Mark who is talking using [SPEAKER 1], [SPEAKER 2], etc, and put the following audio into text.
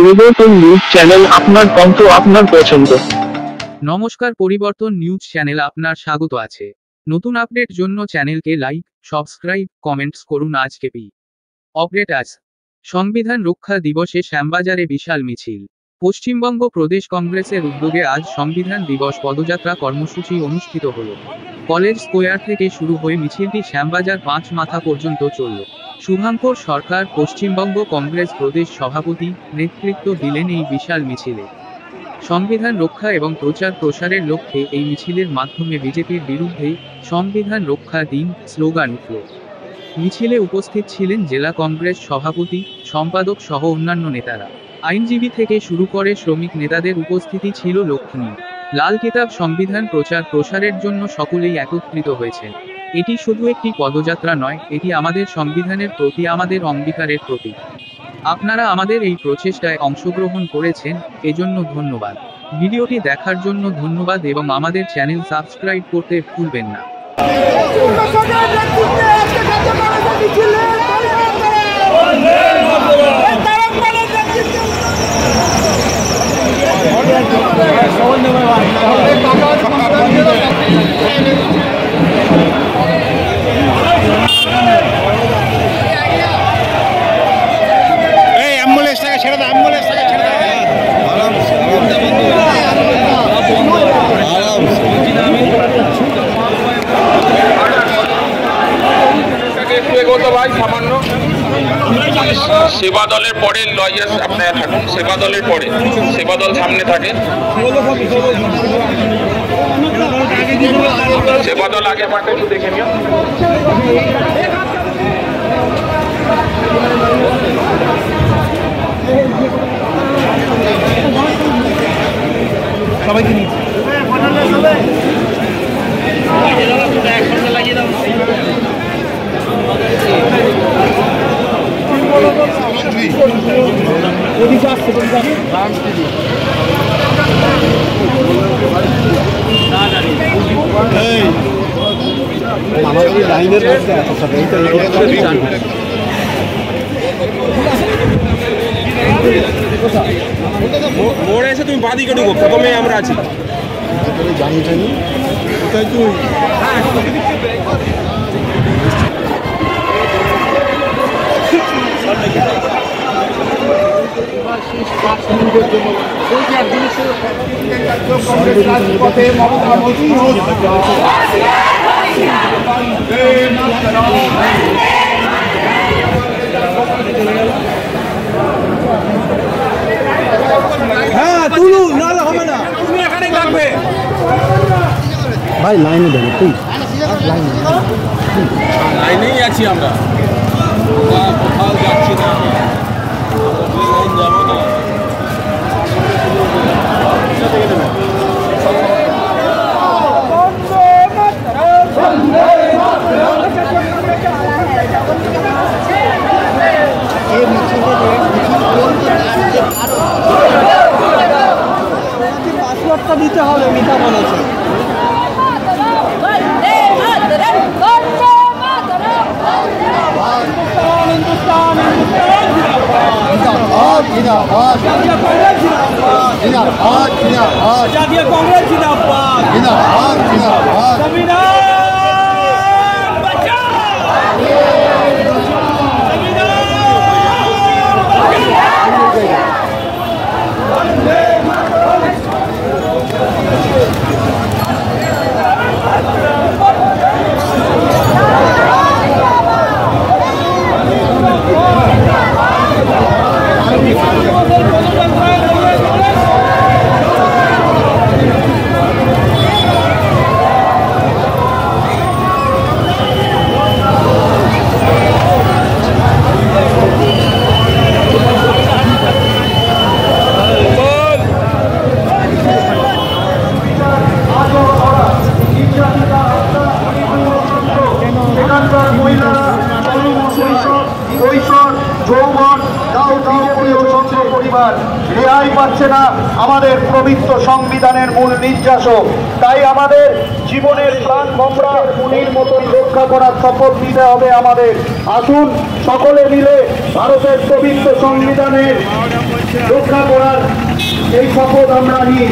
[SPEAKER 1] পরিবর্তন news channel, আপনার কণ্ঠ, আপনার পছন্দ।
[SPEAKER 2] নমস্কার, পরিবর্তন নিউজ চ্যানেল আপনার স্বাগত আছে। নতুন আপডেট জন্য চ্যানেলকে লাইক, সাবস্ক্রাইব, কমেন্টস করুন। আজকে আপডেট আজ সংবিধান রক্ষা দিবসে শ্যামবাজারে বিশাল মিছিল। পশ্চিমবঙ্গ প্রদেশ কংগ্রেসের উদ্যোগে আজ সংবিধান দিবস পদযাত্রা কর্মসূচি অনুষ্ঠিত হল। কলেজ স্কোয়ার থেকে শুরু হয়ে মিছিলটি শ্যামবাজার 5 মাথা পর্যন্ত চলল। শুভঙ্কর সরকার, পশ্চিমবঙ্গ কংগ্রেস প্রদেশ সভাপতি, নেতৃত্ব দিলেন এই বিশাল মিছিলে। সংবিধান রক্ষা এবং প্রচার প্রসারের লক্ষ্যে এই মিছিলের মাধ্যমে বিজেপির বিরুদ্ধে সংবিধান রক্ষা দিন স্লোগান উঠল। মিছিলে উপস্থিত ছিলেন জেলা কংগ্রেস সভাপতি, সম্পাদক সহ অন্যান্য নেতারা। আইনজীবী থেকে শুরু করে শ্রমিক নেতাদের উপস্থিতি ছিল লক্ষণীয়। লাল কিতাব সংবিধান প্রচার প্রসারের জন্য সকলেই একত্রিত হয়েছেন। এটি শুধু একটি পদযাত্রা নয়, এটি আমাদের সংবিধানের প্রতি আমাদের অঙ্গীকারের প্রতীক। আপনারা আমাদের এই প্রচেষ্টায় অংশগ্রহণ করেছেন, এজন্য ধন্যবাদ। ভিডিওটি দেখার জন্য ধন্যবাদ এবং আমাদের চ্যানেল সাবস্ক্রাইব করতে ভুলবেন না।
[SPEAKER 3] সেবা দলের পরে লয়ার্স আপনারা থাকুন, সেবা দলের পরে সেবা দল সামনে থাকে, সেবা দল আগে পাঠান, দেখে নিও।
[SPEAKER 4] সবাইকে নিয়ে আমাদের লাইনের মধ্যে এত সব
[SPEAKER 3] মোড়ে এসে তুমি বাদিকে ঢুকো, প্রথমে আমরা আছি।
[SPEAKER 4] জানি জানি কোথায় তুই হ্যাঁ তুলুন, নাহলে হবে না। তুমি এখানে থাকবে ভাই, লাইনে দেবে তুই,
[SPEAKER 3] লাইনেই আছি আমরা, কোথাও যাচ্ছি না, যাবো না।
[SPEAKER 4] পাসওয়ার্ডটা দিতে হবে, মিতা বলেছে। জাতীয় কংগ্রেস জিন্দাবাদ, জিন্দাবাদ, জিন্দাবাদ। রেহাই পাচ্ছে না আমাদের পবিত্র সংবিধানের মূল নির্যাসক। তাই আমাদের জীবনের প্রাণ ভমরা মুনির মতন রক্ষা করার শপথ নিতে হবে আমাদের। আসুন সকলে মিলে ভারতের পবিত্র সংবিধানের রক্ষা করার এই শপথ আমরা নিই।